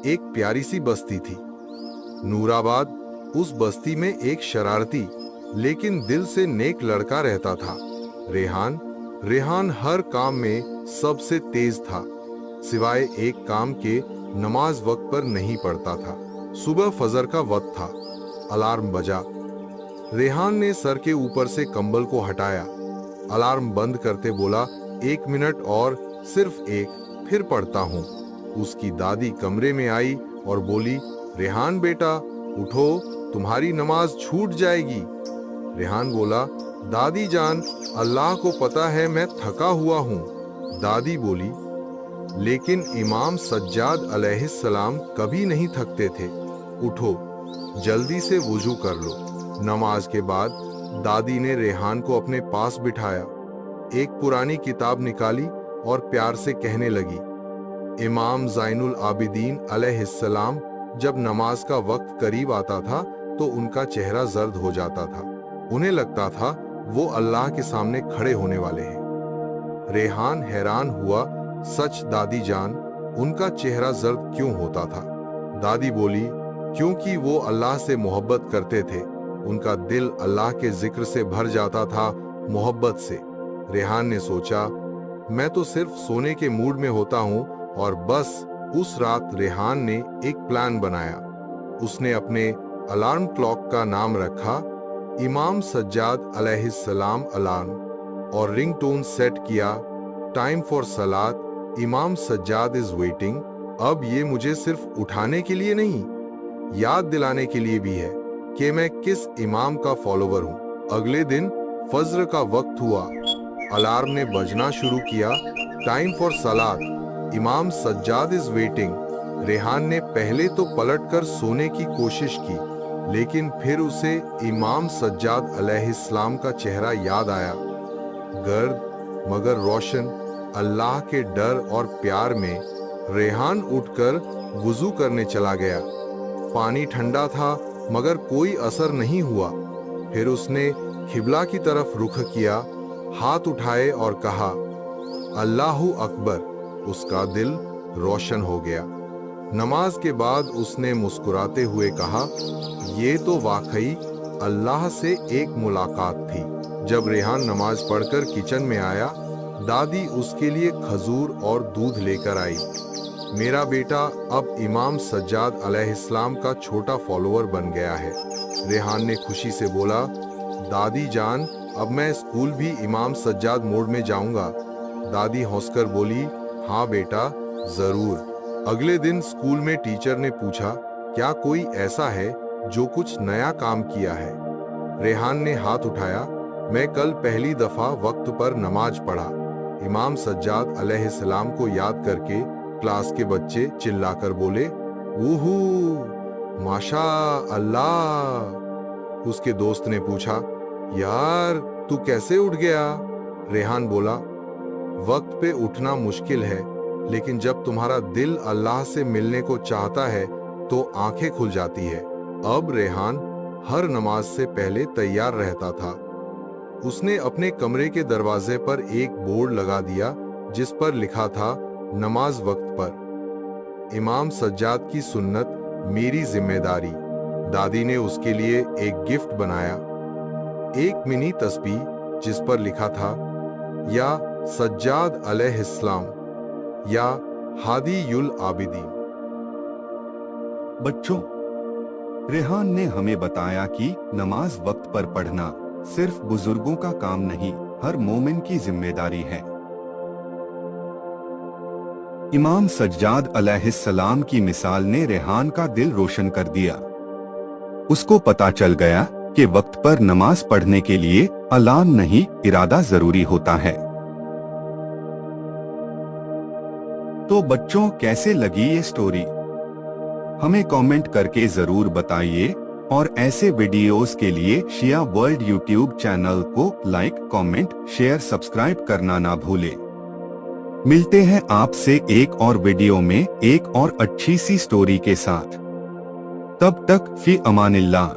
एक प्यारी सी बस्ती थी, नूराबाद। उस बस्ती में एक शरारती लेकिन दिल से नेक लड़का रहता था, रेहान। रेहान हर काम में सबसे तेज था, सिवाय एक काम के, नमाज वक्त पर नहीं पढ़ता था। सुबह फजर का वक्त था, अलार्म बजा। रेहान ने सर के ऊपर से कंबल को हटाया, अलार्म बंद करते बोला, 1 मिनट और, सिर्फ एक, फिर पढ़ता हूँ। उसकी दादी कमरे में आई और बोली, रेहान बेटा उठो, तुम्हारी नमाज छूट जाएगी। रेहान बोला, दादी जान, अल्लाह को पता है मैं थका हुआ हूँ। दादी बोली, लेकिन इमाम सज्जाद अलैहिस्सलाम कभी नहीं थकते थे, उठो, जल्दी से वुजू कर लो। नमाज के बाद दादी ने रेहान को अपने पास बिठाया, एक पुरानी किताब निकाली और प्यार से कहने लगी, इमाम ज़ैनुल आबिदीन अलैहिस्सलाम जब नमाज का वक्त करीब आता था तो उनका चेहरा जर्द हो जाता था, उन्हें लगता था वो अल्लाह के सामने खड़े होने वाले हैं। रेहान हैरान हुआ, सच दादी जान, उनका चेहरा जर्द क्यों होता था? दादी बोली, क्योंकि वो अल्लाह से मोहब्बत करते थे, उनका दिल अल्लाह के जिक्र से भर जाता था, मोहब्बत से। रेहान ने सोचा, मैं तो सिर्फ सोने के मूड में होता हूँ, और बस उस रात रेहान ने एक प्लान बनाया। उसने अपने अलार्म क्लॉक का नाम रखा इमाम सज्जाद अलैहिस्सलाम अलार्म, और रिंगटोन सेट किया, टाइम फॉर सलात, इमाम सज्जाद इज वेटिंग। अब ये मुझे सिर्फ उठाने के लिए नहीं, याद दिलाने के लिए भी है कि मैं किस इमाम का फॉलोवर हूँ। अगले दिन फज्र का वक्त हुआ, अलार्म ने बजना शुरू किया, टाइम फॉर सलात, इमाम सज्जाद इज वेटिंग। रेहान ने पहले तो पलटकर सोने की कोशिश की, लेकिन फिर उसे इमाम सज्जाद अलैहिस्सलाम का चेहरा याद आया, गर्द मगर रोशन, अल्लाह के डर और प्यार में। रेहान उठकर वुजू करने चला गया। पानी ठंडा था मगर कोई असर नहीं हुआ। फिर उसने किबला की तरफ रुख किया, हाथ उठाए और कहा, अल्लाहु अकबर। उसका दिल रोशन हो गया। नमाज के बाद उसने मुस्कुराते हुए कहा, ये तो वाकई अल्लाह से एक मुलाकात थी। जब रेहान नमाज पढ़कर किचन में आया, दादी उसके लिए खजूर और दूध लेकर आई। मेरा बेटा अब इमाम सज्जाद अलैहिस्सलाम का छोटा फॉलोअर बन गया है। रेहान ने खुशी से बोला, दादी जान, अब मैं स्कूल भी इमाम सज्जाद मोड में जाऊंगा। दादी हंसकर बोली, हाँ बेटा, जरूर। अगले दिन स्कूल में टीचर ने पूछा, क्या कोई ऐसा है जो कुछ नया काम किया है? रेहान ने हाथ उठाया, मैं कल पहली दफा वक्त पर नमाज पढ़ा। इमाम सज्जाद अलैहिस्सलाम को याद करके क्लास के बच्चे चिल्लाकर बोले, वूहू, माशा अल्लाह। उसके दोस्त ने पूछा, यार तू कैसे उठ गया? रेहान बोला, वक्त पे उठना मुश्किल है, लेकिन जब तुम्हारा दिल अल्लाह से मिलने को चाहता है तो आंखें खुल जाती है। अब रेहान हर नमाज से पहले तैयार रहता था। उसने अपने कमरे के दरवाजे पर एक बोर्ड लगा दिया जिस पर लिखा था, नमाज वक्त पर, इमाम सज्जाद की सुन्नत, मेरी जिम्मेदारी। दादी ने उसके लिए एक गिफ्ट बनाया, एक मिनी तस्बीह जिस पर लिखा था, या सज्जाद अलैहिस्सलाम, या हादीयुल आबिदीन। बच्चों, रेहान ने हमें बताया कि नमाज वक्त पर पढ़ना सिर्फ बुजुर्गों का काम नहीं, हर मोमिन की जिम्मेदारी है। इमाम सज्जाद अलैहिस्सलाम की मिसाल ने रेहान का दिल रोशन कर दिया। उसको पता चल गया कि वक्त पर नमाज पढ़ने के लिए अलार्म नहीं, इरादा जरूरी होता है। तो बच्चों, कैसे लगी ये स्टोरी? हमें कमेंट करके जरूर बताइए, और ऐसे वीडियोस के लिए शिया वर्ल्ड यूट्यूब चैनल को लाइक, कमेंट, शेयर, सब्सक्राइब करना ना भूलें। मिलते हैं आपसे एक और वीडियो में एक और अच्छी सी स्टोरी के साथ। तब तक फी अमानिल्लाह।